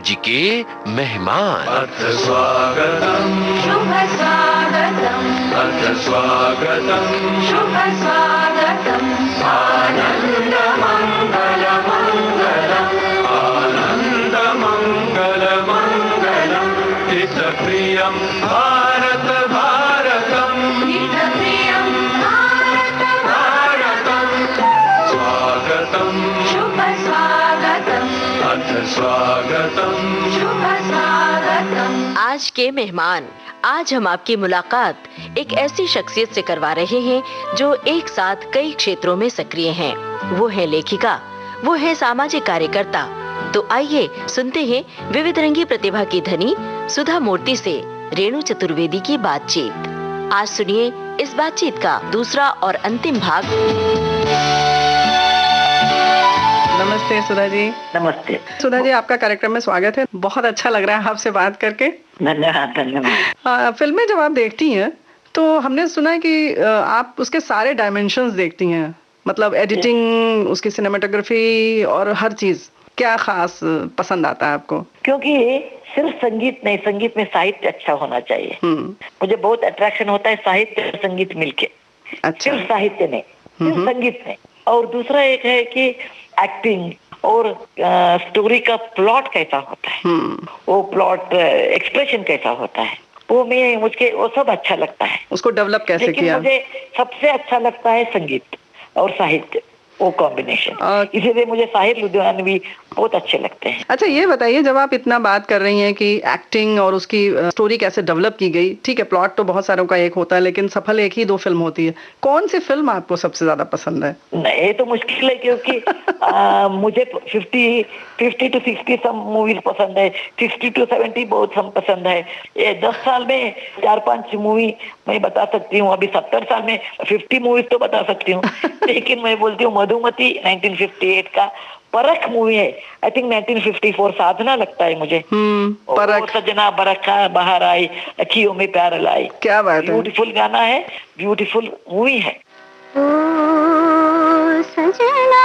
आज के मेहमान। अथ स्वागतम् शुभ स्वागतम् अथ स्वागतम् शुभ स्वागतम् आनन्द मङ्गल मङ्गलम् आनन्द मङ्गल मङ्गलम् हितप्रियं भारत भारतम् हितप्रियं भारत भारतम् स्वागतम् शुभ स्वागतम् अथ स्वागतम् शुभ स्वागतम्। आज के मेहमान, आज हम आपकी मुलाकात एक ऐसी शख्सियत से करवा रहे हैं जो एक साथ कई क्षेत्रों में सक्रिय हैं। वो है लेखिका, वो है सामाजिक कार्यकर्ता। तो आइए सुनते हैं विविध रंगी प्रतिभा की धनी सुधा मूर्ति से रेणु चतुर्वेदी की बातचीत। आज सुनिए इस बातचीत का दूसरा और अंतिम भाग। नमस्ते सुधा जी। नमस्ते। सुधा जी, आपका कार्यक्रम में स्वागत है। बहुत अच्छा लग रहा है आपसे बात करके। धन्यवाद धन्यवाद। फिल्में जब आप देखती हैं तो हमने सुना है कि आप उसके सारे डायमेंशंस देखती हैं, मतलब एडिटिंग, उसकी सिनेमेटोग्राफी और हर चीज। क्या खास पसंद आता है आपको? क्योंकि सिर्फ संगीत नहीं, संगीत में साहित्य अच्छा होना चाहिए। मुझे बहुत अट्रैक्शन होता है साहित्य और संगीत मिलके। अच्छा। सिर्फ साहित्य नहीं, सिर्फ संगीत नहीं। और दूसरा एक है कि एक्टिंग और स्टोरी का प्लॉट कैसा होता है, वो प्लॉट एक्सप्रेशन कैसा होता है, मुझे वो सब अच्छा लगता है। उसको डेवलप कैसे लेकिन किया? मुझे सबसे अच्छा लगता है संगीत और साहित्य, वो कॉम्बिनेशन। इसीलिए मुझे साहिर लुधियानवी भी बहुत अच्छे लगते हैं। अच्छा, ये बताइए, जब आप इतना बात कर रही हैं कि एक्टिंग और उसकी स्टोरी कैसे डेवलप की गई, ठीक है, प्लॉट तो बहुत सारों का एक होता है, लेकिन सफल एक ही दो फिल्म होती है। कौन सी फिल्म आपको सबसे ज्यादा पसंद है? नहीं, ये तो मुश्किल है क्योंकि मुझे 50 to 60 सब मूवीज पसंद है, 60 to 70 बहुत सब पसंद है। ये 10 साल में 4-5 मूवी मैं बता सकती हूँ। अभी 70 साल में 50 मूवीज तो बता सकती हूँ। लेकिन मैं बोलती हूँ मधुमती 1958 का, परख मूवी है, आई थिंक 1954, साधना लगता है मुझे। परख। सजना बरखा बाहर आई, अखियों में प्यार लाई। क्या बात है। ब्यूटीफुल गाना है, ब्यूटीफुल मूवी है। ओ सजना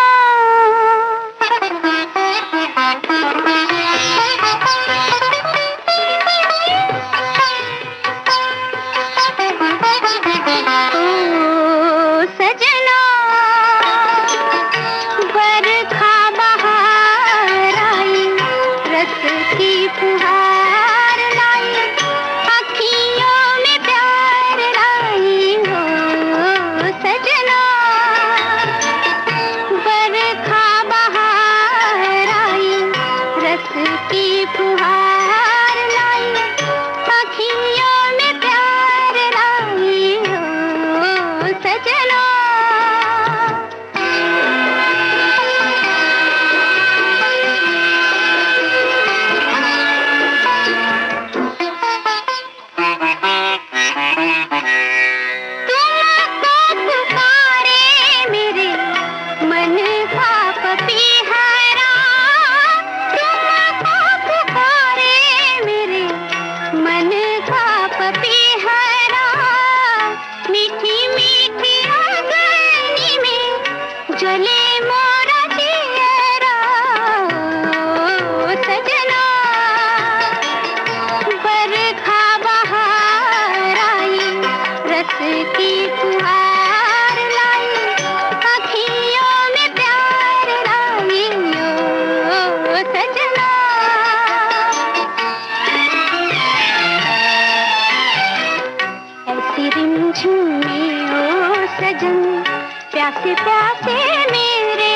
प्यासे प्यासे मेरे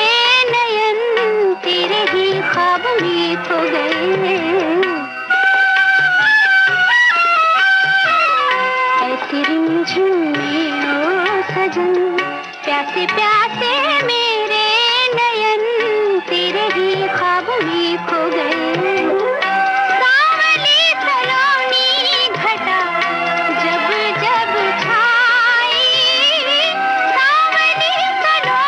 नयन तेरे ही ख्वाब में खो गए। ऐसी रिमझिम में ओ सजन, प्यासे प्यासे मेरे नयन तेरे ही ख्वाब में खो गए। सावली सलोनी घटा जब जब छाई, सावली सलोनी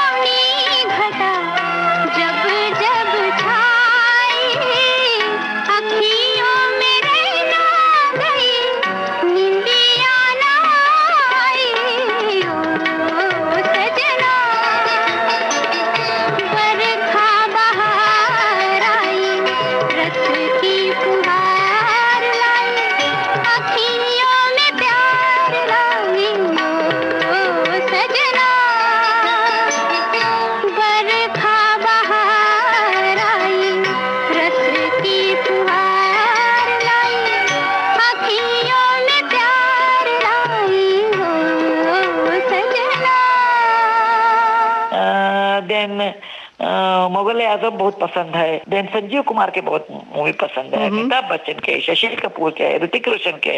मुगल आजम बहुत पसंद है, देन संजीव कुमार के बहुत मूवी पसंद है, अमिताभ बच्चन के, शशि कपूर के, ऋतिक रोशन के,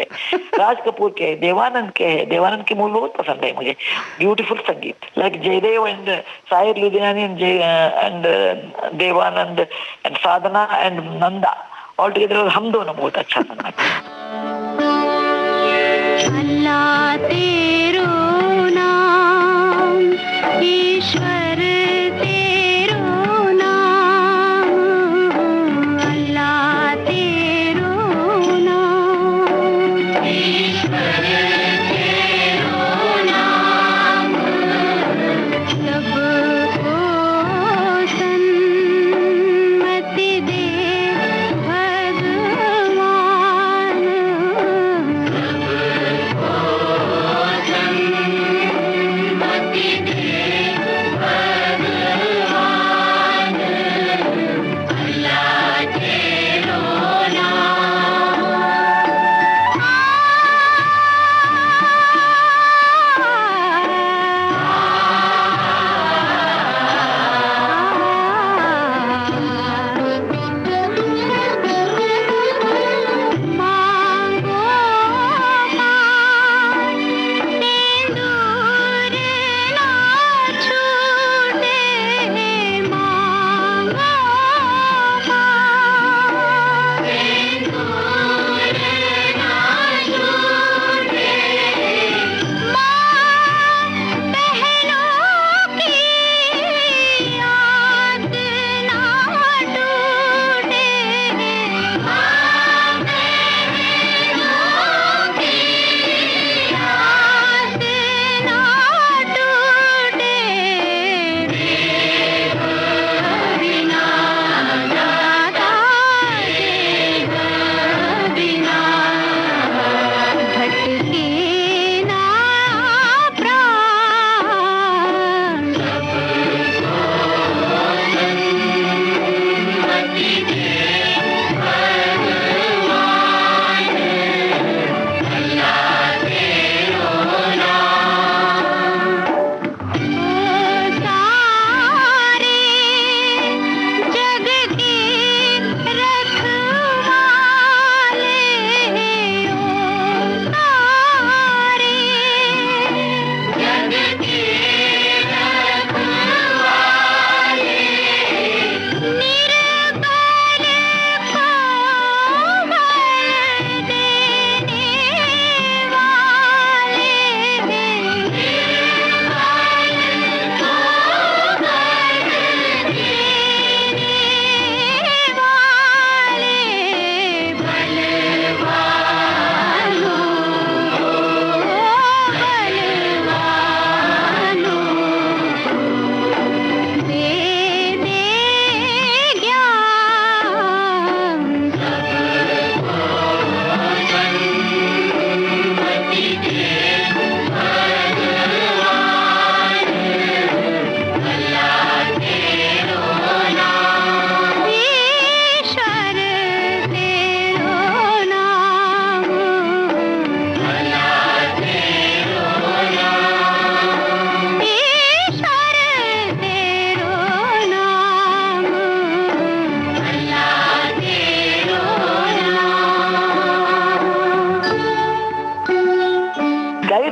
राज कपूर के, देवानंद के है, देवानंद की मूवी बहुत पसंद है मुझे, ब्यूटीफुल संगीत, like Jaidev and Sahir Ludhianvi and Dev Anand and Sadhana and Nanda all together, हम दोनों बहुत अच्छा संगीत। अल्लाह तेरो नाम, ईश्वर तेरो नाम, अल्लाह तेरो नाम, ईश्वर तेरो नाम, सबको सन्मति दे भगवान,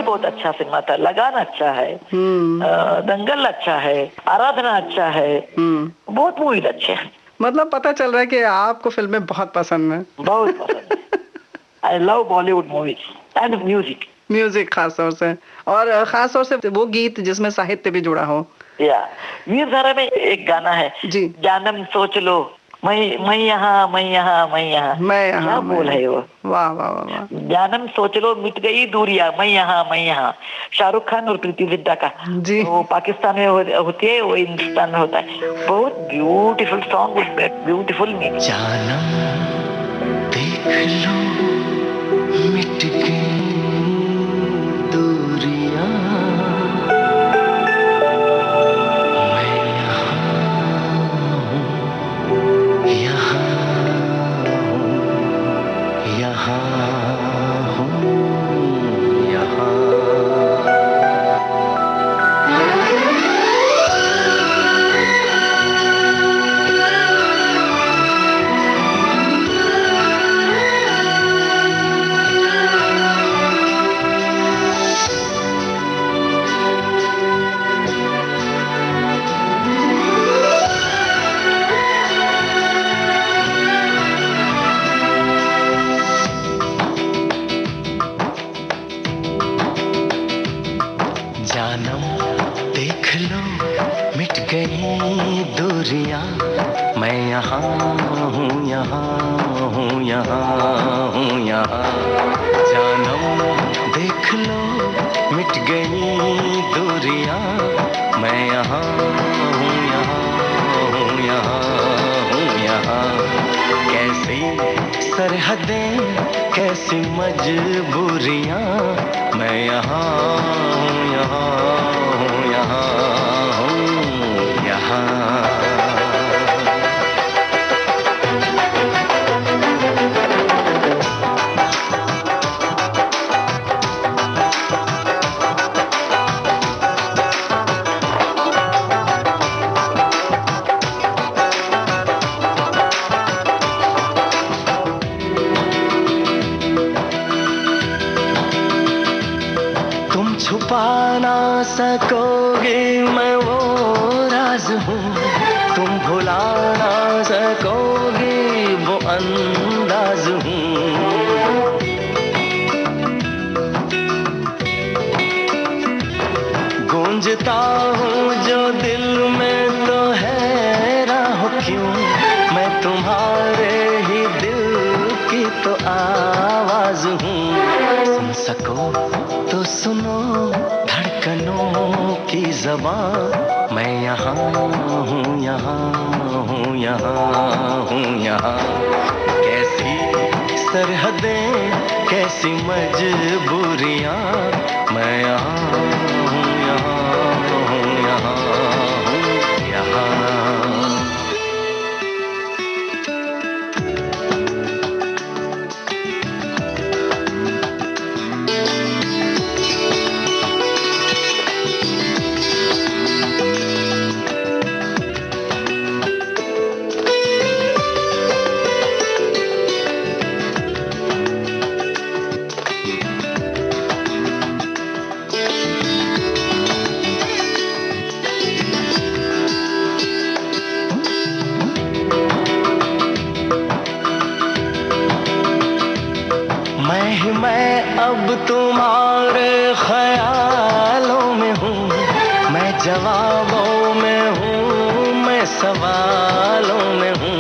बहुत अच्छा सिनेमा था, लगान अच्छा है, दंगल अच्छा है, आराधना अच्छा है, बहुत मूवीज अच्छे हैं। मतलब पता चल रहा है कि आपको फिल्में बहुत पसंद है। बहुत पसंद है। I love Bollywood movies and music. Music खास तौर से, और खास तौर से वो गीत जिसमें साहित्य भी जुड़ा हो। या वीर ज़ारा में एक गाना है जी, जानम सोच लो, मैं यहाँ मैं यहाँ मैं यहाँ, क्या बोल है वो, वाह वाह वाह। जानम सोच लो मिट गई दूरियां, मैं यहाँ। शाहरुख खान और प्रीति जिंटा का जी, वो पाकिस्तान में होती है, वो हिंदुस्तान में होता है। बहुत ब्यूटीफुल सॉन्ग, ब्यूटीफुल म्यूजिक। जानम देख लो मिट गई दूरियां, मैं यहाँ हूँ, यहाँ हूँ, यहाँ हूँ, यहाँ। जानम देख लो मिट गई दूरियां, मैं यहाँ हूँ, यहाँ हूँ, यहाँ हूँ, यहाँ। कैसी सरहदें, कैसी मजबूरियां, मैं यहाँ हूँ, यहाँ हूँ, यहाँ हूँ, यहाँ। छुपा ना सकोगे मैं वो राज हूँ, तुम भुला ना सकोगे वो अंदाज हूँ। गूंजता हूँ जो दिल में तो हैरान हो क्यों, मैं तुम्हारे ही दिल की तो आवाज हूँ। सुन सको तो सुनो धड़कनों की ज़बान, मैं यहाँ हूँ, यहाँ हूँ, यहाँ हूँ, यहाँ। कैसी सरहदें, कैसी मजबूरियाँ, मैं यहाँ हूँ, यहाँ हूँ, यहाँ हूँ, यहाँ। मैं अब तुम्हारे ख्यालों में हूँ, मैं जवाबों में हूँ, मैं सवालों में हूँ।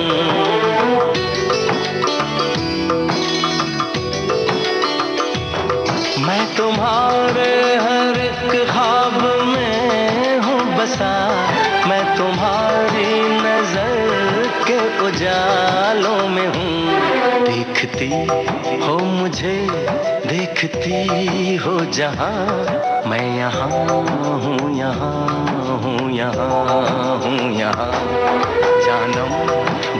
मैं तुम्हारे हर एक ख्वाब में हूँ बसा, मैं तुम्हारी नजर के उजालों में हूँ। देखती हो मुझे, देखती हो जहाँ, मैं यहाँ हूँ, यहाँ हूँ, यहाँ हूँ, यहाँ। जानम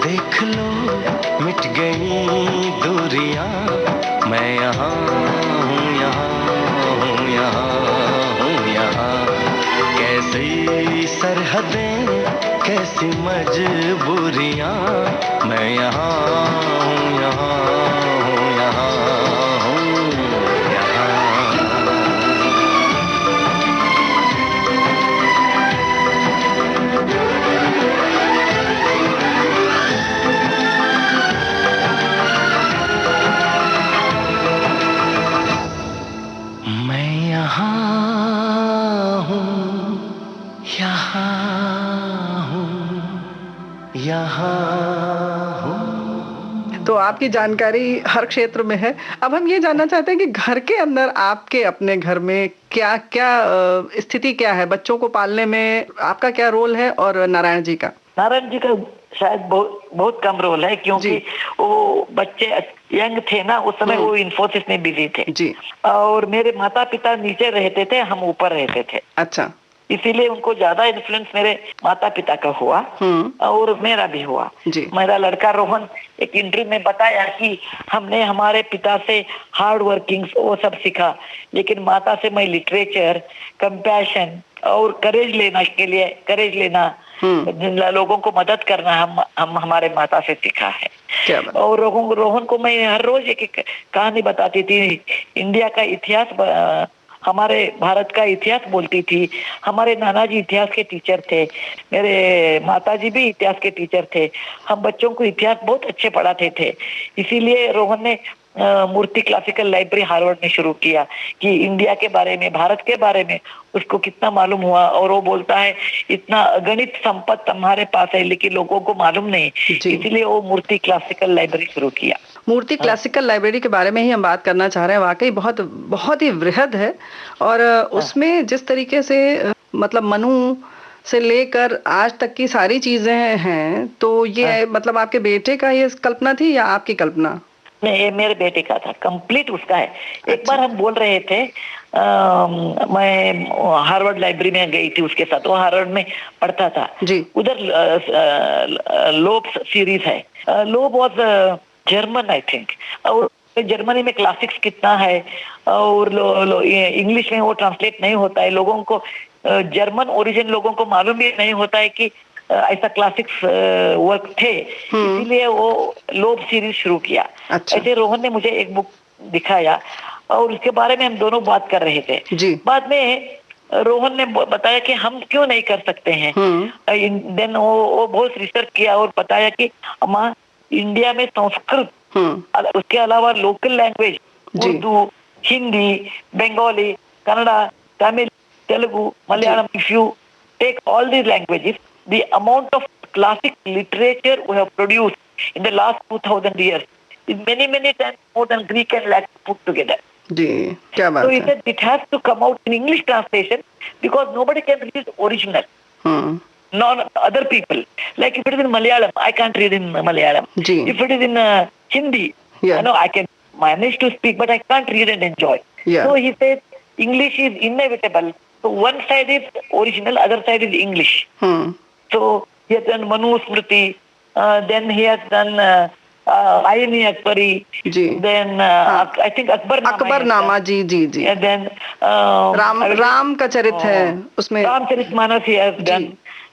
देख लो मिट गई दूरियां, मैं यहाँ हूँ, यहाँ हूँ, यहाँ हूँ, यहाँ। कैसी सरहदें, कैसी मजबूरियां, मैं यहाँ हूँ, यहाँ हूँ, यहाँ हूँ, यहाँ। मैं यहाँ हूँ, यहाँ हूँ, यहाँ हूँ। तो आपकी जानकारी हर क्षेत्र में है। अब हम ये जानना चाहते हैं कि घर के अंदर आपके अपने घर में क्या क्या स्थिति क्या है, बच्चों को पालने में आपका क्या रोल है और नारायण जी का? नारायण जी का शायद बहुत कम रोल है, क्योंकि वो बच्चे यंग थे ना उस समय, वो इन्फोसिस में बिजी थे जी। और मेरे माता पिता नीचे रहते थे, हम ऊपर रहते थे। अच्छा। इसीलिए उनको ज्यादा इन्फ्लुएंस मेरे माता पिता का हुआ और मेरा भी हुआ जी। मेरा लड़का रोहन एक इंटरव्यू में बताया कि हमने हमारे पिता से हार्ड वर्किंग वो सब सीखा, लेकिन माता से मैं लिटरेचर, कंपैशन और करेज लेना के लिए करेज लेना, लोगों को मदद करना हम हमारे माता से सीखा है। और रोहन को मैं हर रोज एक एक कहानी बताती थी, इंडिया का इतिहास, हमारे भारत का इतिहास बोलती थी। हमारे नाना जी इतिहास के टीचर थे, मेरे माताजी भी इतिहास के टीचर थे। हम बच्चों को इतिहास बहुत अच्छे पढ़ाते थे। इसीलिए रोहन ने मूर्ति क्लासिकल लाइब्रेरी हार्वर्ड ने शुरू किया कि इंडिया के बारे में, भारत के बारे में उसको कितना मालूम हुआ। और वो बोलता है इतना अगणित संपत्ति हमारे पास है लेकिन लोगों को मालूम नहीं, जी। इसलिए वो मूर्ति क्लासिकल लाइब्रेरी शुरू किया। मूर्ति क्लासिकल लाइब्रेरी के बारे में ही हम बात करना चाह रहे हैं। वाकई बहुत बहुत ही वृहद है और उसमें जिस तरीके से मतलब मनु से लेकर आज तक की सारी चीजें हैं, तो ये मतलब आपके बेटे का ये कल्पना थी या आपकी कल्पना? नहीं, ये मेरे बेटे का था, कंप्लीट उसका है। एक बार हम बोल रहे थे, मैं हार्वर्ड लाइब्रेरी में गई थी उसके साथ, वो हार्वर्ड में पढ़ता था जी। उधर लोब सीरीज है। Lobe was German I think, और जर्मनी में क्लासिक्स कितना है और इंग्लिश में वो ट्रांसलेट नहीं होता है। लोगों को जर्मन ओरिजिन लोगों को मालूम भी नहीं होता है कि ऐसा क्लासिक्स वर्क थे, इसीलिए वो लोब सीरीज शुरू किया। अच्छा। ऐसे रोहन ने मुझे एक बुक दिखाया और उसके बारे में हम दोनों बात कर रहे थे जी। बाद में रोहन ने बताया कि हम क्यों नहीं कर सकते हैं। देन वो बहुत रिसर्च किया और बताया कि अम्मा इंडिया में संस्कृत, उसके अलावा local language Urdu, Hindi, Bengali, Kannada, Tamil, Telugu, Malayalam, if you take all these languages, the amount of classic literature we have produced in the last 2000 years is many times more than Greek and Latin put together. जी, क्या बात So है। he said it has to come out in English translation because nobody can read original. Non other people. Like if it is in Malayalam, I can't read in Malayalam. Ji. If it is in Hindi, Yeah. I know I can manage to speak, but I can't read and enjoy. Yeah. So he said English is inevitable. So one side is original, other side is English. So he has done Manu Smriti, then he has done Ayani Akbari, ji. then I think Akbarnama, ji ji ji. and then Ram का चरित्र है उसमें, Ramcharitmanas he has done.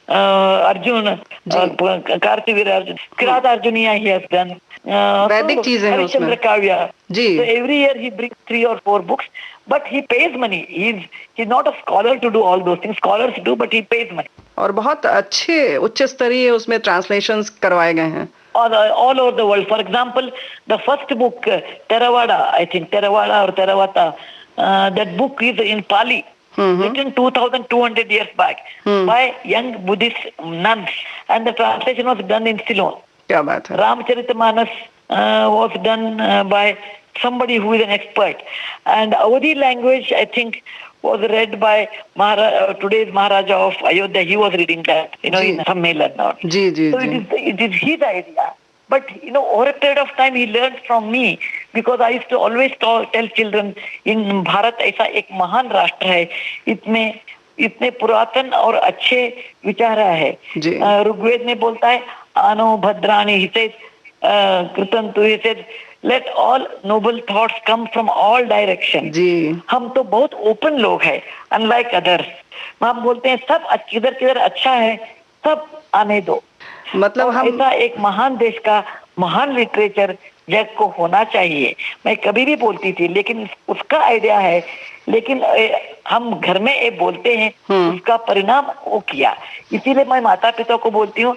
Arjun, कार्तिवीर Arjun, Kirat अर्जुनिया he has done. वैदिक चीजें हैं उसमें। हरिश्चंद्र काव्य जी। So every year he brings 3 or 4 books, but he pays money. He's not a scholar to do all those things. Scholars do, but he pays money. और बहुत अच्छे उच्च स्तरीय उसमें ट्रांसलेशंस करवाए गए हैं all over the world. For example, the first book, Theravada, I think Theravada or Theravada, that book is in Pali, written 2,200 years back by young Buddhist nuns, and the translation was done in Ceylon. क्या बात है। Ramcharitmanas was done by somebody who is an expert, and Awadhi language, I think, was read by today's Maharaja of Ayodhya. He was reading that, in Sammelan. Ji ji So ji. it is his idea. But, over a period of time, he learned from me, because I used to always tell children, in Bharat ऐसा एक महान राष्ट्र है, इतने पुरातन और अच्छे विचार है। ऋग्वेद में बोलता है, आनो भद्राणी, he says, कृतंतु, he says, let all noble thoughts come from all directions. जी। हम तो बहुत ओपन लोग हैं, unlike others. हम बोलते हैं सब किधर अच्छा है, सब आने दो। मतलब हम ऐसा एक महान देश का महान लिटरेचर जग को होना चाहिए, मैं कभी भी बोलती थी, लेकिन उसका आइडिया है, लेकिन हम घर में ये बोलते हैं, उसका परिणाम वो किया। इसीलिए मैं माता पिता को बोलती हूँ,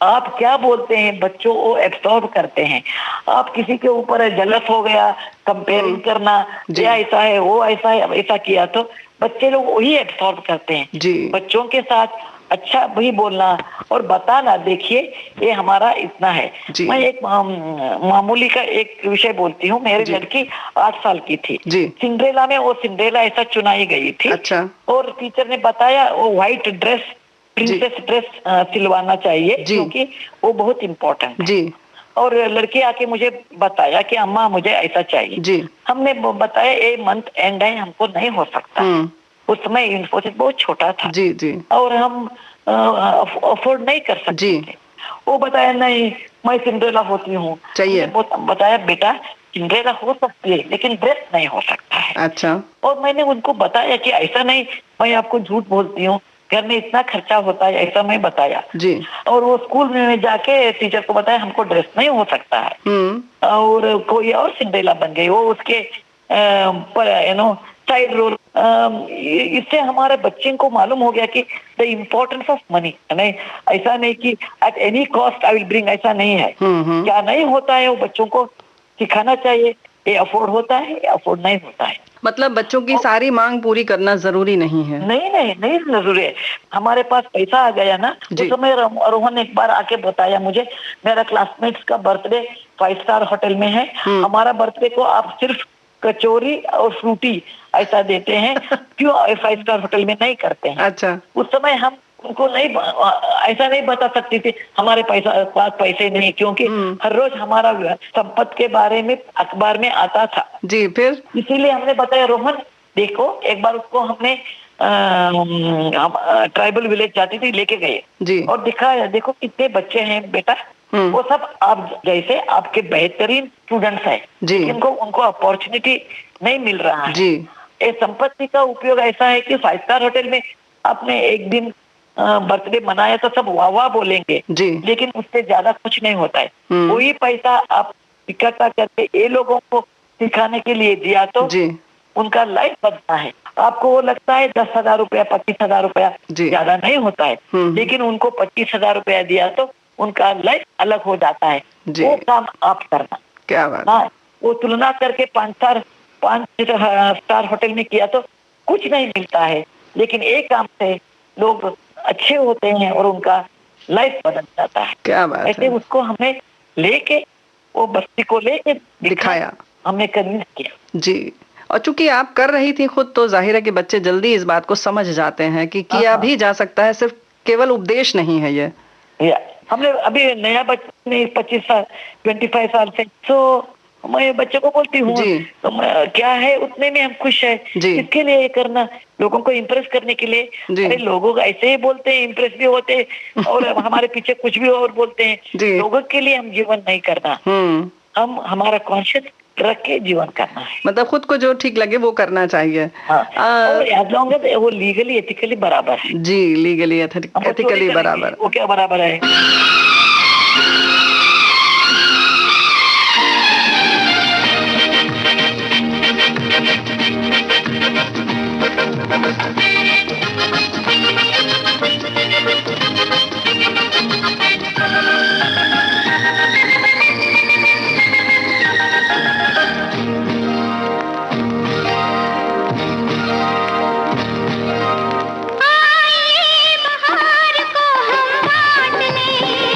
आप क्या बोलते हैं बच्चों को एब्सॉर्ब करते हैं। आप किसी के ऊपर जलस हो गया, कंपेयरिंग करना, या ऐसा है वो ऐसा है, ऐसा किया, तो बच्चे लोग वही एब्सॉर्ब करते हैं। बच्चों के साथ अच्छा भी बोलना और बताना, देखिए ये हमारा इतना है। मैं एक मामूली का एक विषय बोलती हूँ। मेरी लड़की 8 साल की थी, सिंड्रेला में, वो सिंड्रेला ऐसा चुनाई गई थी। अच्छा। और टीचर ने बताया वो व्हाइट ड्रेस, प्रिंसेस ड्रेस सिलवाना चाहिए, क्योंकि वो बहुत इम्पोर्टेंट है। और लड़की आके मुझे बताया कि अम्मा मुझे ऐसा चाहिए। हमने बताया ये मंथ एंड है, हमको नहीं हो सकता। उस समय इन्फोसिस बहुत छोटा था, और हम अफोर्ड नहीं कर सकते थे। वो बताया नहीं, मैं सिंड्रेला होती हूँ चाहिए। बताया बेटा सिंड्रेला हो सकती है, लेकिन ड्रेस नहीं हो सकता है। अच्छा। और मैंने उनको बताया कि ऐसा नहीं, मैं आपको झूठ बोलती हूँ, घर में इतना खर्चा होता है, ऐसा मैं बताया। और वो स्कूल में जाके टीचर को बताया हमको ड्रेस नहीं हो सकता है, और कोई और सिंड्रेला बन गई, वो उसके साइड रोल। इससे हमारे बच्चे को मालूम हो गया कि द इम्पोर्टेंस ऑफ मनी। नहीं, ऐसा नहीं कि at any cost I will bring, ऐसा नहीं है। क्या नहीं होता है वो बच्चों को सिखाना चाहिए। ये अफोर्ड होता है या अफोर्ड नहीं होता है। मतलब बच्चों की सारी मांग पूरी करना जरूरी नहीं है। नहीं नहीं नहीं जरूरी है। हमारे पास पैसा आ गया ना, जी। उस समय रोहन एक बार आके बताया मुझे, मेरा क्लासमेट्स का बर्थडे 5 स्टार होटल में है, हमारा बर्थडे को आप सिर्फ कचौरी और फ्रूटी ऐसा देते हैं, क्यों 5 स्टार होटल में नहीं करते हैं? अच्छा। उस समय हम उनको नहीं ऐसा नहीं बता सकती थी हमारे पास पैसे नहीं, क्योंकि हर रोज हमारा संपत्ति के बारे में अखबार में आता था। जी, फिर इसीलिए हमने बताया रोहन देखो, एक बार उसको हमने ट्राइबल विलेज जाती थी लेके गए जी। और दिखाया, देखो कितने बच्चे हैं बेटा, वो सब आप जैसे आपके बेहतरीन स्टूडेंट्स हैं, जी। जिनको उनको अपॉर्चुनिटी नहीं मिल रहा है। जी। ये संपत्ति का उपयोग ऐसा है कि 5 स्टार होटल में आपने एक दिन बर्थडे मनाया तो सब वाह वाह बोलेंगे, जी। लेकिन उससे ज्यादा कुछ नहीं होता है। वही पैसा आप इकट्ठा करके ये लोगों को सिखाने के लिए दिया तो जी। उनका लाइफ बनता है। आपको वो लगता है 10,000 रुपया 25,000 रुपया जी। ज्यादा नहीं होता है, लेकिन उनको 25,000 रुपया दिया तो उनका लाइफ अलग हो जाता है। जी। वो काम आप करना। क्या बात। हाँ, वो तुलना करके 5 स्टार होटल में किया तो कुछ नहीं मिलता है, लेकिन एक काम से लोग अच्छे होते हैं और उनका लाइफ बदल जाता है। क्या बात ऐसे है। उसको हमने लेके, वो बस्ती को लेके दिखाया, हमने कन्विंस किया। जी। और चूंकि आप कर रही थी खुद, तो जाहिर है कि बच्चे जल्दी इस बात को समझ जाते हैं कि किया भी जा सकता है, सिर्फ केवल उपदेश नहीं है ये। हमने अभी नया बच्चे ने 25 साल से, तो मैं बच्चों को बोलती हूँ तो क्या है उतने में हम खुश है, इसके लिए ये करना, लोगों को इम्प्रेस करने के लिए। अरे लोगों को ऐसे ही बोलते हैं, इम्प्रेस भी होते हैं और हमारे पीछे कुछ भी और बोलते हैं। लोगों के लिए हम जीवन नहीं करना, हम हमारा कॉन्शियस रख के जीवन करना है। मतलब खुद को जो ठीक लगे वो करना चाहिए। और एज लॉन्ग एज वो लीगली एथिकली बराबर है। जी, लीगली एथिकली बराबर। वो क्या बराबर है? बहार को हम बांट लें,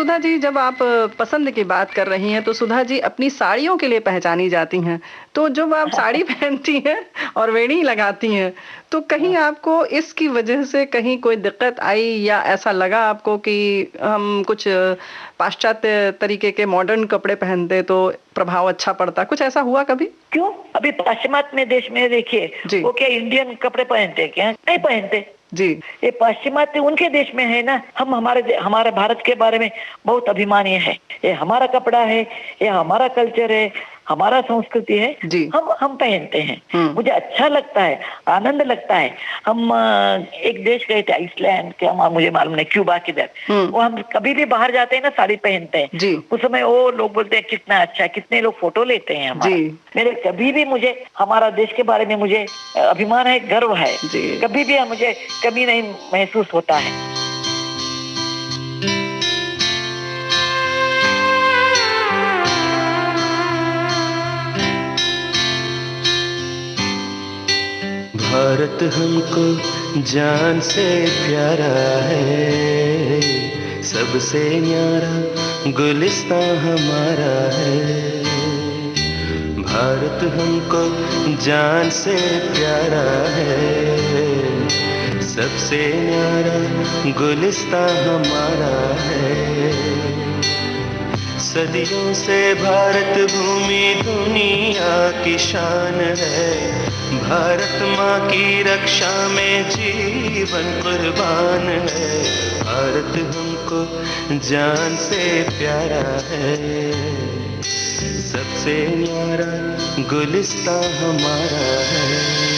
सुधा जी, जब आप पसंद की बात कर रही हैं तो सुधा जी अपनी साड़ियों के लिए पहचानी जाती हैं। तो जब आप साड़ी पहनती हैं और वेणी लगाती हैं तो कहीं आपको इसकी वजह से कहीं कोई दिक्कत आई या ऐसा लगा आपको कि हम कुछ पाश्चात्य तरीके के मॉडर्न कपड़े पहनते तो प्रभाव अच्छा पड़ता, कुछ ऐसा हुआ कभी? क्यों? अभी पाश्चिमात्य में देश में देखिए, वो क्या इंडियन कपड़े पहनते हैं क्या? नहीं पहनते जी। ये पाश्चिमात्य उनके देश में है ना। हम हमारे भारत के बारे में बहुत अभिमानी है। ये हमारा कपड़ा है, ये हमारा कल्चर है, हमारा संस्कृति है जी। हम पहनते हैं। मुझे अच्छा लगता है, आनंद लगता है। हम एक देश गए थे आइसलैंड के, मुझे मालूम नहीं क्यूबा किधर, वो हम कभी भी बाहर जाते हैं ना साड़ी पहनते हैं जी। उस समय वो लोग बोलते हैं कितना अच्छा, कितने लोग फोटो लेते हैं हमारा। मेरे कभी भी मुझे हमारा देश के बारे में मुझे अभिमान है, गर्व है जी। कभी भी मुझे कमी नहीं महसूस होता है। भारत हमको जान से प्यारा है, सबसे न्यारा गुलिस्तां हमारा है। भारत हमको जान से प्यारा है, सबसे न्यारा गुलिस्तां हमारा है। सदियों से भारत भूमि दुनिया की शान है, भारत माँ की रक्षा में जीवन कुर्बान है। भारत हमको जान से प्यारा है, सबसे न्यारा गुलिस्तां हमारा है।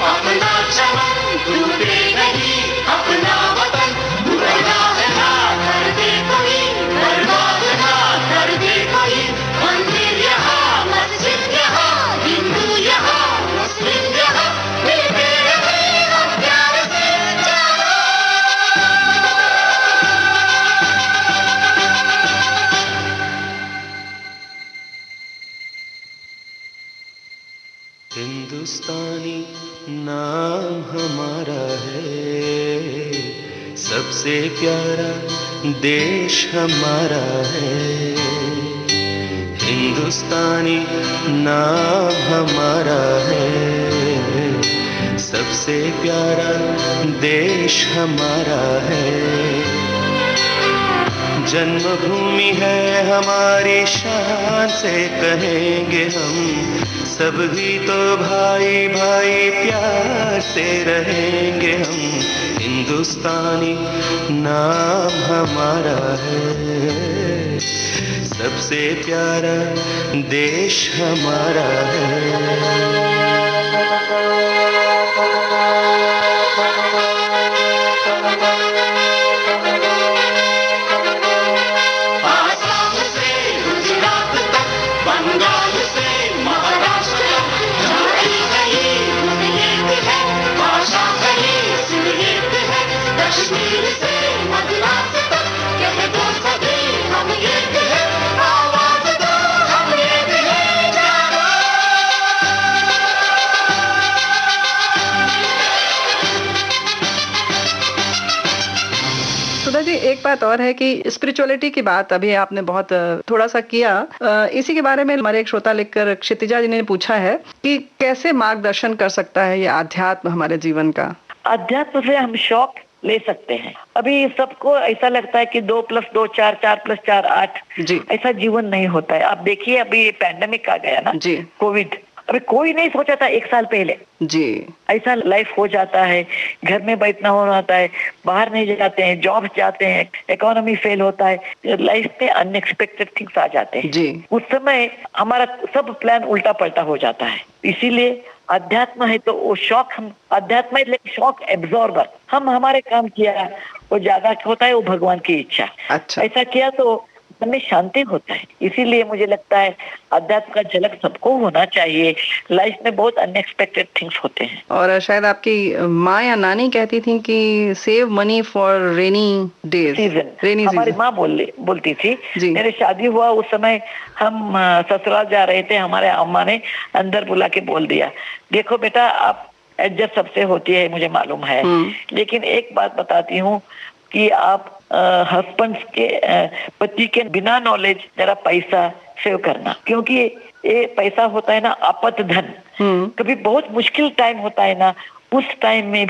अपना चमन टूटे नहीं, अपना वतन पुराना है ना कर दे कोई, बर्बाद ना कर दे कोई। मंदिर यहाँ, मस्जिद यहाँ, हिंदू यहाँ, मुस्लिम यहाँ, मिलते रहे हम प्यार से हिंदुस्तानी नाम हमारा है, सबसे प्यारा देश हमारा है। हिंदुस्तानी नाम हमारा है, सबसे प्यारा देश हमारा है। जन्मभूमि है हमारी, शान से कहेंगे हम, सभी तो भाई भाई प्यार से रहेंगे हम। हिंदुस्तानी नाम हमारा है, सबसे प्यारा देश हमारा है। कश्मीर से मद्रास तक कह दो सभी हम एक हैं, आवाज दो हम एक हैं, जागो। सुधा जी, एक बात और है कि स्पिरिचुअलिटी की बात अभी आपने बहुत थोड़ा सा किया, इसी के बारे में हमारे एक श्रोता लिखकर क्षितिजा जी ने पूछा है कि कैसे मार्गदर्शन कर सकता है ये आध्यात्म हमारे जीवन का? अध्यात्म से हम शौक ले सकते हैं। अभी सबको ऐसा लगता है कि 2+2 4, 4+4 8 जी। ऐसा जीवन नहीं होता है। आप देखिए अभी पैंडेमिक आ गया ना जी, कोविड, अभी कोई नहीं सोचा था एक साल पहले जी ऐसा लाइफ हो जाता है। घर में बैठना होता है, बाहर नहीं जाते हैं, जॉब जाते हैं, इकोनॉमी फेल होता है, लाइफ में अनएक्सपेक्टेड थिंग्स आ जाते हैं जी। उस समय हमारा सब प्लान उल्टा पलटा हो जाता है। इसीलिए अध्यात्म है तो वो शौक, हम अध्यात्म है लेकिन शौक एब्जॉर्बर, हम हमारे काम किया वो ज्यादा होता है, वो भगवान की इच्छा। अच्छा। ऐसा किया तो मन में शांति होता है। इसीलिए मुझे लगता है अध्यात्म का झलक सबको होना चाहिए। लाइफ में बहुत अनएक्सपेक्टेड थिंग्स होते हैं। और शायद आपकी माँ या नानी कहती थी कि save money for rainy days, season. हमारी माँ बोलती थी। मेरे शादी हुआ उस समय हम ससुराल जा रहे थे, हमारे अम्मा ने अंदर बुला के बोल दिया, देखो बेटा आप एडजस्ट सबसे होती है मुझे मालूम है, लेकिन एक बात बताती हूँ कि आप हस्बैंड के पति के बिना नॉलेज जरा पैसा सेव करना, क्योंकि ये पैसा होता है ना आपात धन। कभी बहुत मुश्किल टाइम होता है ना, उस टाइम में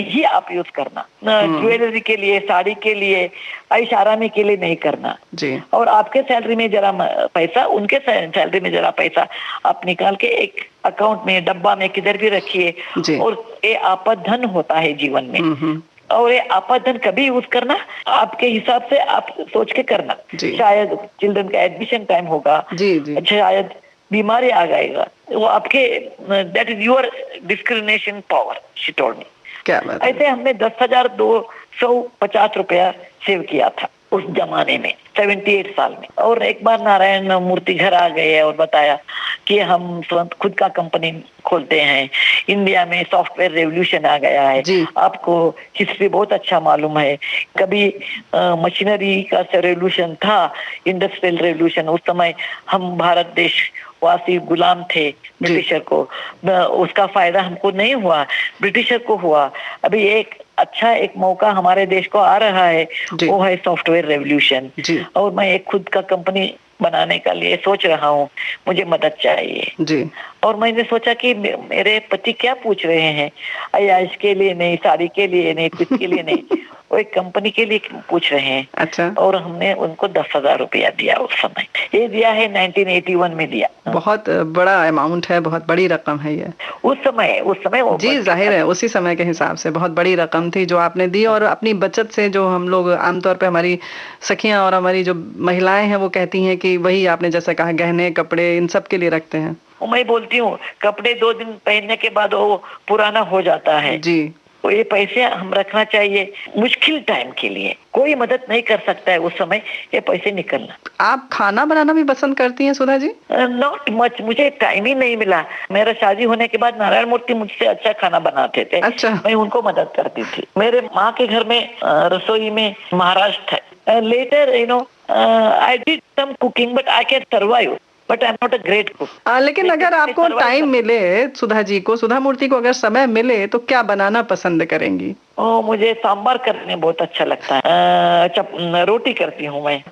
ही आप यूज करना। ज्वेलरी के लिए, साड़ी के लिए, ऐश आरामी के लिए नहीं करना जी। और आपके सैलरी में जरा पैसा, उनके सैलरी में जरा पैसा आप निकाल के एक अकाउंट में, डब्बा में किधर भी रखिए। और ये आपात धन होता है जीवन में, और ये आपात धन कभी यूज करना आपके हिसाब से आप सोच के करना। शायद चिल्ड्रन का एडमिशन टाइम होगा, शायद बीमारी आ जाएगा, वो आपके that is your discrimination power, she told me. क्या बात है। ऐसे हमने 10,250 रुपया सेव किया था उस जमाने में, 78 साल में। और एक बार नारायण मूर्ति घर आ गए और बताया कि हम खुद का कंपनी खोलते हैं, इंडिया में सॉफ्टवेयर रेवोल्यूशन आ गया है। आपको हिस्ट्री बहुत अच्छा मालूम है, कभी मशीनरी का रेवोल्यूशन था, इंडस्ट्रियल रेवोल्यूशन। उस समय हम भारत देश वासी गुलाम थे ब्रिटिशर को, उसका फायदा हमको नहीं हुआ, ब्रिटिशर को हुआ। अभी एक अच्छा एक मौका हमारे देश को आ रहा है, वो है सॉफ्टवेयर रेवोल्यूशन। और मैं एक खुद का कंपनी बनाने का लिए सोच रहा हूँ, मुझे मदद चाहिए जी। और मैंने सोचा कि मेरे पति क्या पूछ रहे हैं, अयाश के लिए नहीं, साड़ी के लिए नहीं, कुछ के लिए नहीं, वो एक कंपनी के लिए पूछ रहे हैं। अच्छा। और हमने उनको 10,000 रुपया दिया उस समय। ये दिया है 1981 में दिया। बहुत बड़ा अमाउंट है, बहुत बड़ी रकम है ये उस समय जी। जाहिर है उसी समय के हिसाब से बहुत बड़ी रकम थी जो आपने दी। और अपनी बचत से, जो हम लोग आमतौर पे हमारी सखियां और हमारी जो महिलाएं हैं वो कहती हैं कि वही आपने जैसे कहा गहने कपड़े इन सब के लिए रखते हैं। मैं बोलती हूँ कपड़े 2 दिन पहनने के बाद वो पुराना हो जाता है जी। तो ये पैसे हम रखना चाहिए मुश्किल टाइम के लिए। कोई मदद नहीं कर सकता है उस समय, ये पैसे निकलना। आप खाना बनाना भी पसंद करती हैं सुधा जी? नॉट मच, मुझे टाइम ही नहीं मिला। मेरा शादी होने के बाद नारायण मूर्ति मुझसे अच्छा खाना बनाते थे। अच्छा। मैं उनको मदद करती थी। मेरे माँ के घर में रसोई में महाराष्ट्र है। Later I did some cooking but I can survive, but I am not a great cook. लेकिन अगर आपको टाइम मिले, सुधा मूर्ति को अगर समय मिले तो क्या बनाना पसंद करेंगी? मुझे सांबार करने बहुत अच्छा लगता है। रोटी करती हूँ मैं,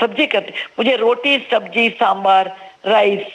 सब्जी करती, मुझे रोटी सब्जी सांबार राइस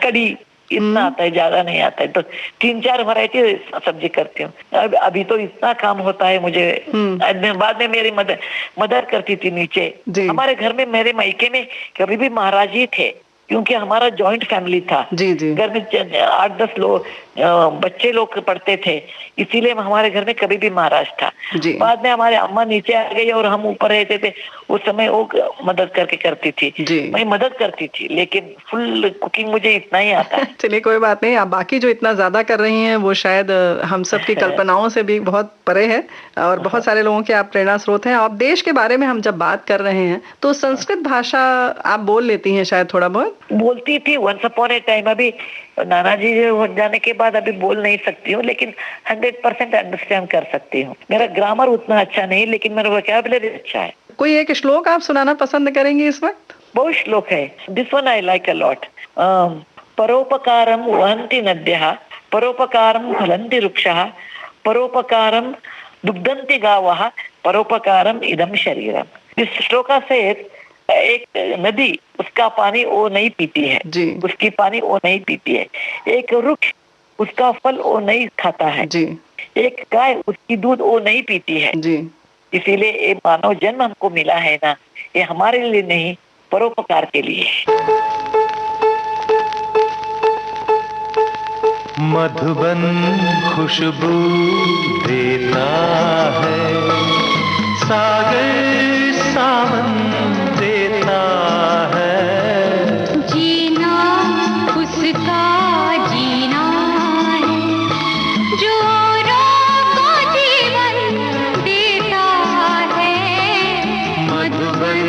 कढ़ी इतना आता है, ज्यादा नहीं आता है। तो 3-4 वैरायटी सब्जी करती हूँ। अभी तो इतना काम होता है मुझे। बाद में मेरी मदर करती थी नीचे। हमारे घर में, मेरे मायके में कभी भी महाराज ही थे, क्योंकि हमारा जॉइंट फैमिली था। घर में 8-10 लोग बच्चे लोग पढ़ते थे, इसीलिए हमारे घर में कभी भी महाराज था। बाद में हमारे अम्मा नीचे आ गई और हम ऊपर रहते थे। उस समय वो मदद करती थी, मैं मदद करती थी, लेकिन फुल कुकिंग मुझे इतना ही आता है। चलिए कोई बात नहीं, आप बाकी जो इतना ज्यादा कर रही हैं वो शायद हम सब की कल्पनाओं से भी बहुत परे है, और बहुत सारे लोगों के आप प्रेरणा स्रोत हैं। और देश के बारे में हम जब बात कर रहे हैं तो संस्कृत भाषा आप बोल लेती हैं शायद थोड़ा बहुत? बोलती थी वंस अपॉन ए टाइम। अभी नाना जी हो जाने के बाद अभी बोल नहीं सकती हूँ, लेकिन 100% अंडरस्टैंड कर सकती हूँ। मेरा ग्रामर उतना अच्छा नहीं, लेकिन मेरा वोकैबुलरी अच्छा है। कोई एक श्लोक आप सुनाना पसंद करेंगे इस वक्त? बहुत श्लोक है, this one I like a lot. परोपकारम वहन्ति नद्यः, परोपकारम फलन्ति वृक्षः, परोपकारम दुग्धन्ति गावः, परोपकारम इदं शरीरम। इस श्लोका से एक नदी, उसका पानी वो नहीं पीती है, उसकी पानी वो नहीं पीती है। एक वृक्ष, उसका फल वो नहीं खाता है। एक गाय, उसकी दूध वो नहीं पीती है। इसीलिए ये मानव जन्म हमको मिला है ना, ये हमारे लिए नहीं, परोपकार के लिए। मधुबन खुशबू देता है, सागर सावन देता है, जीना उसका जीना है, जो औरों को जीवन देता है। मधुबन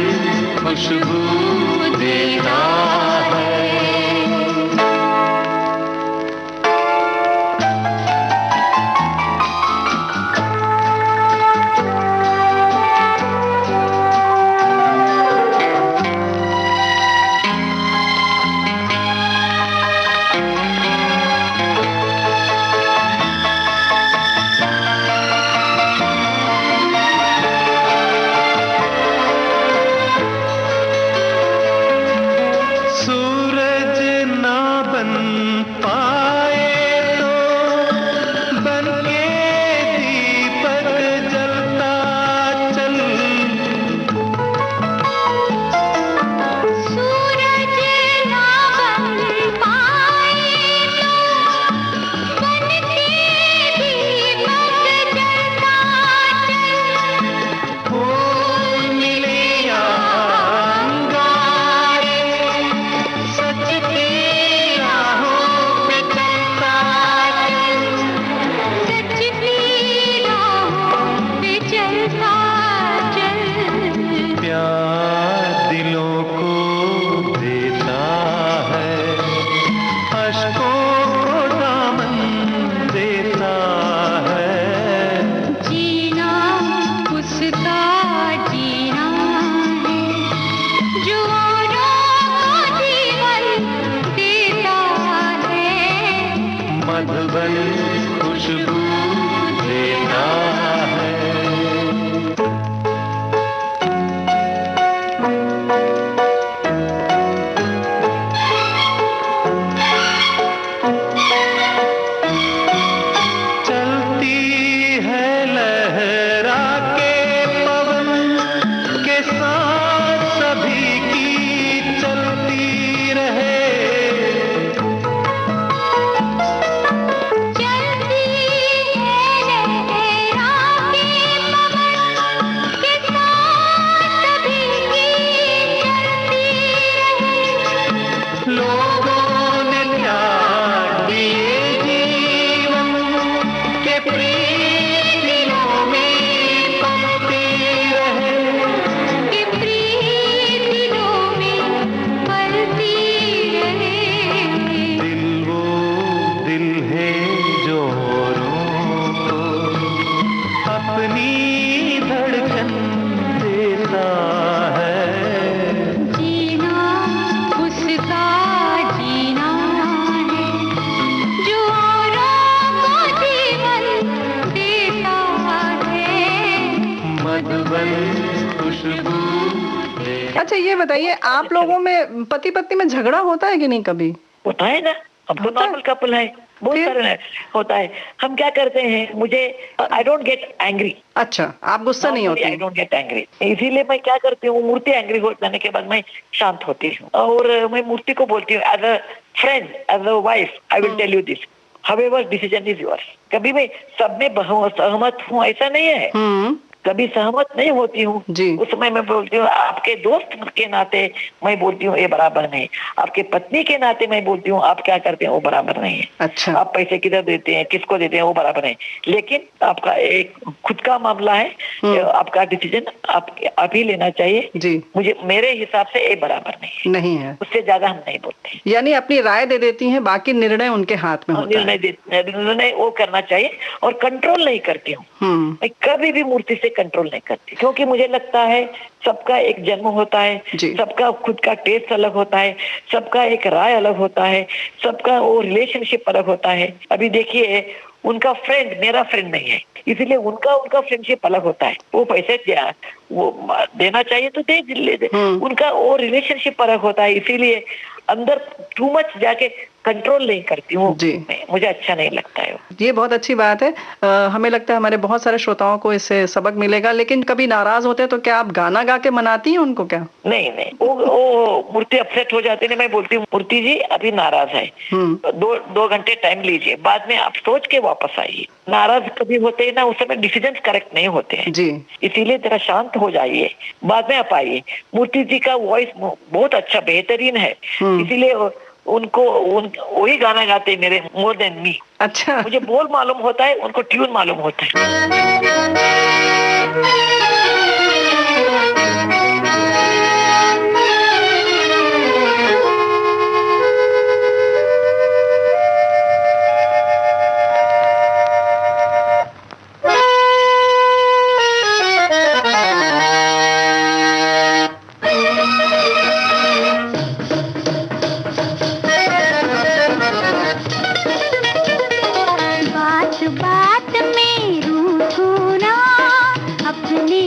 अपनी धड़कन देता है। जीना उसका जीना है जो औरों को जीवन देता है। मधुबन खुशबू। अच्छा ये बताइए, आप लोगों में पति पत्नी में झगड़ा होता है कि नहीं कभी? होता है ना, हम तो होता है? नॉर्मल कपल है, बहुत फिर? सारे होता है। हम क्या करते हैं, मुझे आई डोंट गेट एंग्री। अच्छा, आप गुस्सा नहीं होती? आई डोंट गेट एंग्री, इसीलिए मैं क्या करती हूँ, मूर्ति एंग्री हो जाने के बाद मैं शांत होती हूँ और मैं मूर्ति को बोलती हूँ, as a friend, as a wife, I will tell you this, however decision is yours. कभी मैं सब में सहमत हूँ ऐसा नहीं है, कभी सहमत नहीं होती हूँ। जी। उस समय मैं बोलती हूँ, आपके दोस्त के नाते मैं बोलती हूँ ये बराबर नहीं, आपके पत्नी के नाते मैं बोलती हूँ आप क्या करते हैं वो बराबर नहीं है। अच्छा। आप पैसे किधर देते हैं, किसको देते हैं, वो बराबर नहीं। लेकिन आपका एक खुद का मामला है, आपका डिसीजन आप ही लेना चाहिए। जी। मुझे मेरे हिसाब से ये बराबर नहीं है, नहीं है, उससे ज्यादा हम नहीं बोलते। यानी अपनी राय दे देती हैं, बाकी निर्णय उनके हाथ में होता है। निर्णय वो करना चाहिए और कंट्रोल नहीं करती हूँ मैं, कभी भी मूर्ति से कंट्रोल नहीं करती, क्योंकि मुझे लगता है सबका एक जन्म होता है, जी। सबका खुद का टेस्ट अलग होता है, सबका एक राय अलग होता है, सबका वो रिलेशनशिप अलग होता है। अभी देखिए, उनका फ्रेंड मेरा फ्रेंड नहीं है, इसलिए उनका फ्रेंडशिप अलग होता है। वो पैसे वो देना चाहिए तो दे। उनका वो रिलेशनशिप अलग होता है, इसीलिए अंदर टू मच जाके कंट्रोल नहीं करती हूँ, मुझे अच्छा नहीं लगता है। ये बहुत अच्छी बात है। हमें लगता है हमारे बहुत सारे श्रोताओं को इससे सबक मिलेगा। लेकिन कभी नाराज होते हैं तो क्या आप गाना गा के मनाती हैं उनको क्या? नहीं, वो मूर्ति अपसेट हो जाती है, मैं बोलती हूँ मूर्ति जी अभी नाराज है, 2 घंटे टाइम लीजिए, बाद में आप सोच के वापस आइए। नाराज कभी होते हैं ना, उस समय डिसीजन करेक्ट नहीं होते हैं जी, इसीलिए जरा शांत हो जाइए, बाद में आप आइए। मूर्ति जी का वॉइस बहुत अच्छा, बेहतरीन है, इसीलिए उनको वही गाना गाते हैं मेरे, मोर देन मी। अच्छा, मुझे बोल मालूम होता है, उनको ट्यून मालूम होता है। बात बात में रूठो ना, अपने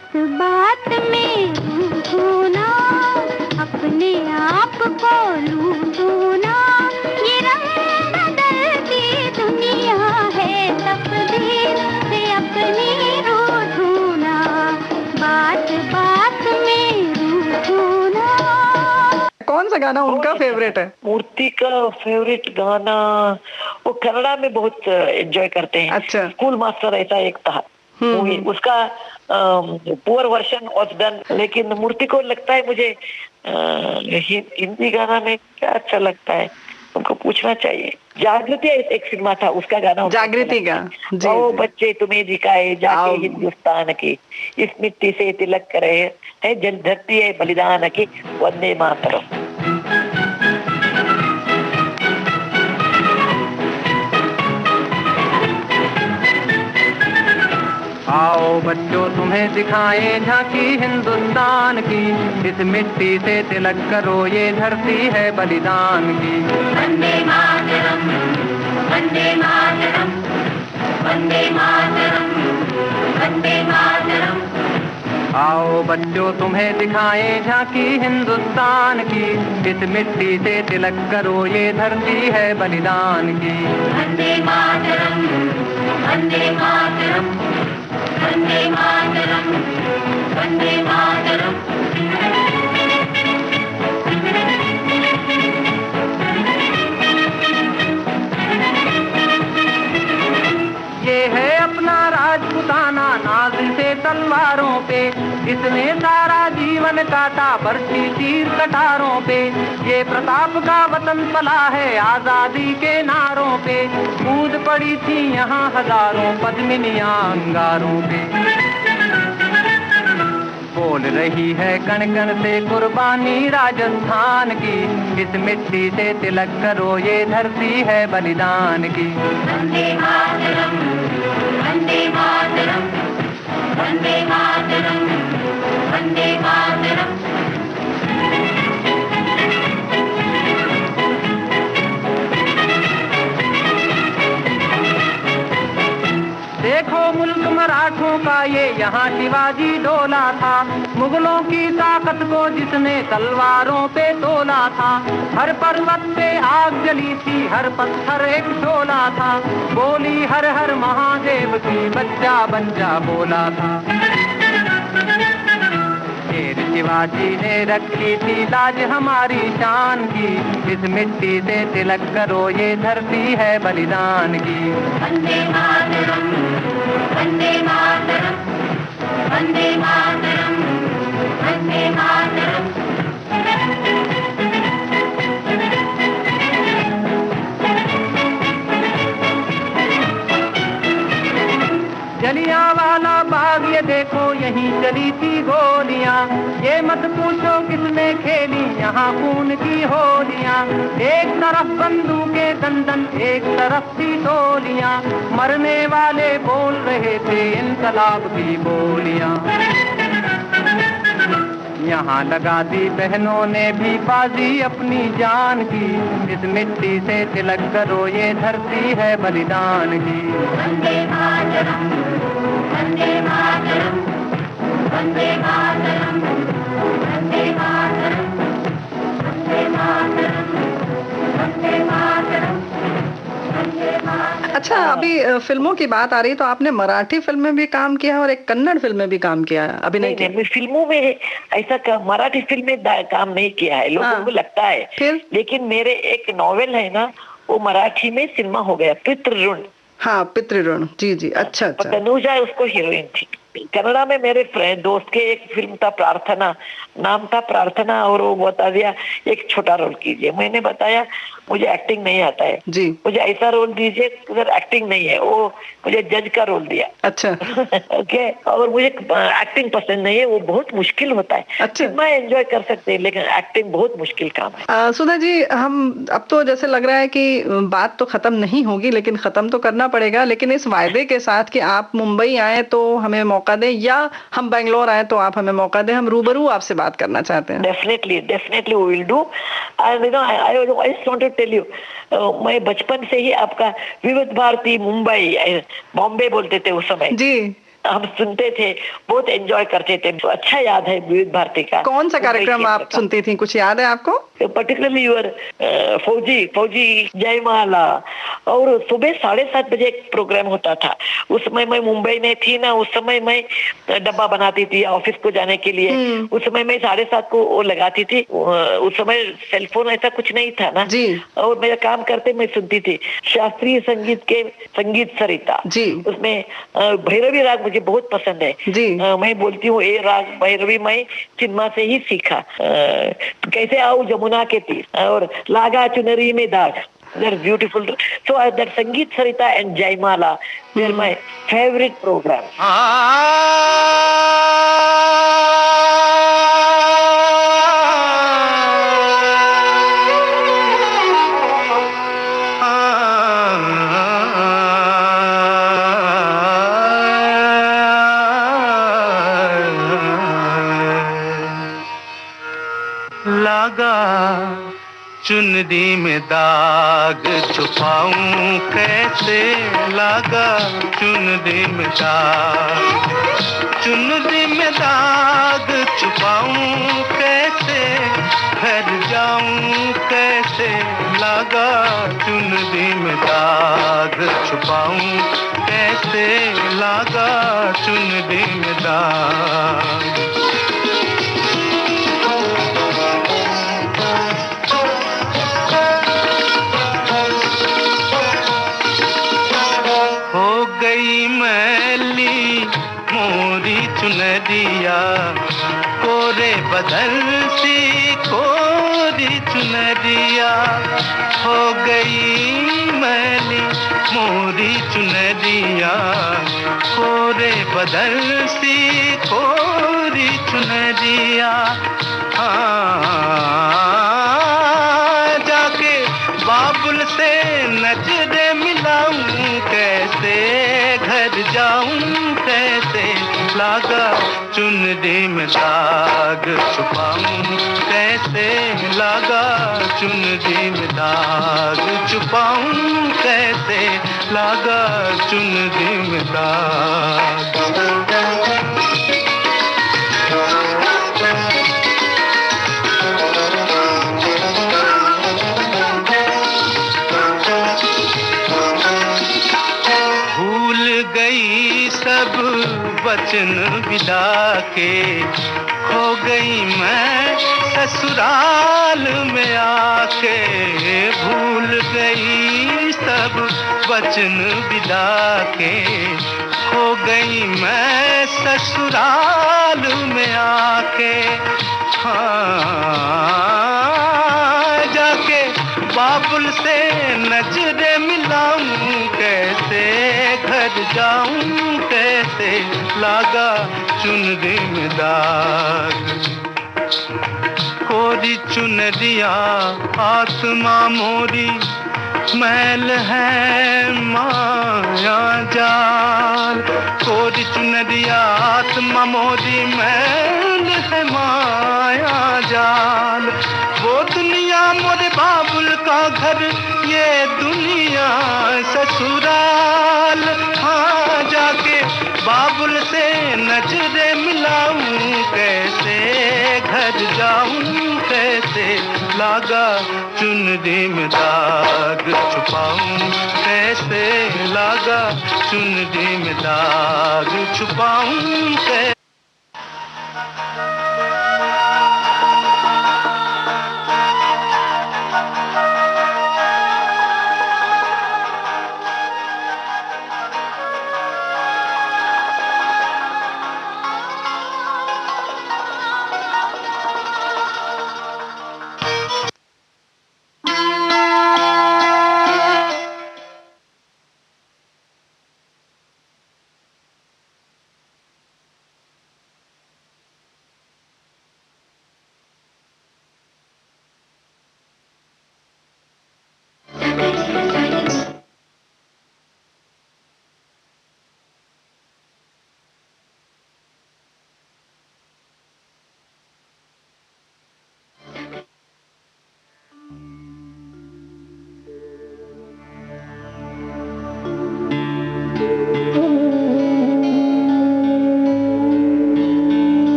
बात बात में रूठूं ना, अपने आप को लूटूं ना, ये रंग बदलती दुनिया है, तकदीर से अपनी रूठूं ना, बात बात में रूठूं ना। कौन सा गाना उनका फेवरेट है? मूर्ति का फेवरेट गाना वो कन्नड़ा में बहुत एंजॉय करते हैं। अच्छा। स्कूल मास्टर ऐसा एक था मूवी, उसका पुअर वर्जन वाज डन, लेकिन मूर्ति को लगता है मुझे हिंदी गाना में क्या अच्छा लगता है, उनको पूछना चाहिए। जागृति एक सिनेमा था, उसका गाना जागृति का जी, ओ जी। बच्चे तुम्हें दिखाए जाके हिंदुस्तान की, इस मिट्टी से तिलक करे है, जल धरती है बलिदान की, वंदे मातरम। आओ बच्चों तुम्हें दिखाएं झांकी हिंदुस्तान की, इस मिट्टी से तिलक करो ये धरती है बलिदान की। वंदे मातरम, वंदे मातरम, वंदे मातरम, वंदे मातरम। आओ बच्चों तुम्हें दिखाएं झांकी हिंदुस्तान की, इस मिट्टी से तिलक करो ये धरती है बलिदान की। वंदे मातरम, वंदे मातरम, वंदे मातरम, वंदे मातरम। ये है अपना राजपुताना नाज से तलवारों पे, इसने सारा जीवन काटा बरछी तीर कटारों पे। ये प्रताप का वतन पला है आजादी के नारों पे, कूद पड़ी थी यहाँ हजारों पद्मिनियां अंगारों पे। बोल रही है कण कण से कुर्बानी राजस्थान की, इस मिट्टी से तिलक करो ये धरती है बलिदान की। वंदे मातरम, वंदे मातरम, वंदे मातरम, वंदे मातरम। देखो मुल्क मराठों का ये यहाँ शिवाजी डोला था, मुगलों की ताकत को जिसने तलवारों पे तोला था। हर पर्वत पे आग जली थी, हर पत्थर एक शोला था, बोली हर हर महादेव की बच्चा बन जा बोला था। शेर शिवाजी ने रखी थी लाज हमारी शान की, इस मिट्टी से तिलक करो ये धरती है बलिदान की। वंदे मातरम, वंदे मातरम, वंदे मातरम, वंदे मातरम। जलियांवाला बाग ये देखो यहीं चली थी गोलियां, ये मत पूछो किसने खेली यहाँ खून की होलियां। एक तरफ बंदूकें दंदन एक तरफ थी गोलियां, मरने वाले बोल रहे थे इनकलाब की बोलियां। यहाँ लगा दी बहनों ने भी बाजी अपनी जान की, इस मिट्टी से तिलक करो ये धरती है बलिदान की। वंदे मातरम, वंदे मातरम, वंदे मातरम, वंदे मातरम, वंदे मातरम, वंदे मातरम, वंदे मातरम। अच्छा, अभी फिल्मों की बात आ रही तो आपने मराठी फिल्म में भी काम किया है और एक कन्नड़ फिल्म में भी काम किया है, अभिनय किया। नहीं, फिल्मों में ऐसा मराठी फिल्म में काम नहीं किया है, लोगों को लगता है। फिर? लेकिन मेरे एक नॉवेल है ना, वो मराठी में सिनेमा हो गया, पितृऋण। हाँ, पितृऋण, जी जी, अच्छा अच्छा। तनुजा उसको हीरोइन थी। कन्नड़ा में मेरे फ्रेंड दोस्त के एक फिल्म था प्रार्थना, नाम था प्रार्थना, और वो बता दिया एक छोटा रोल कीजिए। मैंने बताया मुझे एक्टिंग नहीं आता है जी, मुझे ऐसा रोल दीजिए उधर एक्टिंग नहीं है। वो मुझे जज का रोल दिया। अच्छा। ओके, और मुझे एक्टिंग पसंद नहीं है, वो बहुत मुश्किल होता है। अच्छा। मैं एंजॉय कर सकते हैं लेकिन एक्टिंग बहुत मुश्किल काम है। सुधा जी, हम अब तो जैसे लग रहा है कि बात तो खत्म नहीं होगी, लेकिन खत्म तो करना पड़ेगा। लेकिन इस वायदे के साथ कि आप मुंबई आए तो हमें मौका दें, या हम बेंगलोर आए तो आप हमें मौका दें, हम रूबरू आपसे बात करना चाहते हैं। Definitely definitely we will do. And you know I just want to tell you, मैं बचपन से ही आपका विविध भारती मुंबई, बॉम्बे बोलते थे उस समय जी, हम सुनते थे, बहुत एंजॉय करते थे, तो अच्छा याद है विविध भारती का। कौन सा कार्यक्रम आप सुनती थी, कुछ याद है आपको? पर्टिकुलरली यूर फौजी जयमाला, और सुबह 7:30 बजे एक प्रोग्राम होता था। उस समय मैं मुंबई में थी ना, उस समय मैं डब्बा बनाती थी ऑफिस को जाने के लिए। उस समय मैं 7:30 को वो लगाती थी। उस समय सेलफोन ऐसा कुछ नहीं था ना जी। और मेरा काम करते मैं सुनती थी शास्त्रीय संगीत के संगीत सरिता जी। उसमें भैरवी राग मुझे बहुत पसंद है जी। मैं बोलती हूँ ये राग भैरवी मैं चिन्मा से ही सीखा। कैसे आऊं जमुना के तीर और लागा चुनरी में दाग, they're beautiful. So that Sangeet Sarita and Jaimala, they're my favorite program. लागा चुनरी में दाग छुपाऊं कैसे, लागा चुनरी में दाग, चुनरी में दाग छुपाऊं कैसे, घर जाऊं कैसे, लागा चुनरी में दाग छुपाऊं कैसे, लागा चुनरी में दाग। मैली मोरी चुनरिया कोरे बदल सी कोरी चुनरिया, हो गई मैली मोरी चुनरिया कोरे बदल सी कोरी चुनरिया। जाके बाबुल से नजरे मिलाऊं कैसे, घर जाऊं कैसे, लागा चुनरी में दाग छुपाऊं कैसे, लागा चुनरी में दाग छुपाऊं कैसे, लागा चुनरी में दाग। सब वचन विदा के खो गई मैं ससुराल में आके, भूल गई सब वचन विदा के खो गई मैं ससुराल में आके। जाके बाबुल से नजरे मिलाऊं कैसे, घर जाऊं कैसे, लागा चुनरी में दाग। कोरी चुनरिया आत्मा मोरी मैल है माया जाल, कोरी चुनरिया आत्मा मोरी मैल है माया जाल। वो दुनिया मोरे बाबुल का घर, ये दुनिया ससुराल। हाँ जाके बाबुल से नजरे मिलाऊं कैसे, घर जाऊं कैसे, लागा चुनरी में दाग छुपाऊं कैसे, लागा चुनरी में दाग छुपाऊं कैसे।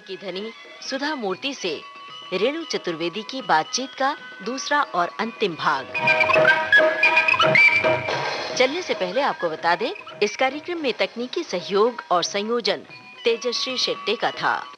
की धनी सुधा मूर्ति से रेणु चतुर्वेदी की बातचीत का दूसरा और अंतिम भाग। चलने से पहले आपको बता दें, इस कार्यक्रम में तकनीकी सहयोग और संयोजन तेजश्री शेट्टे का था।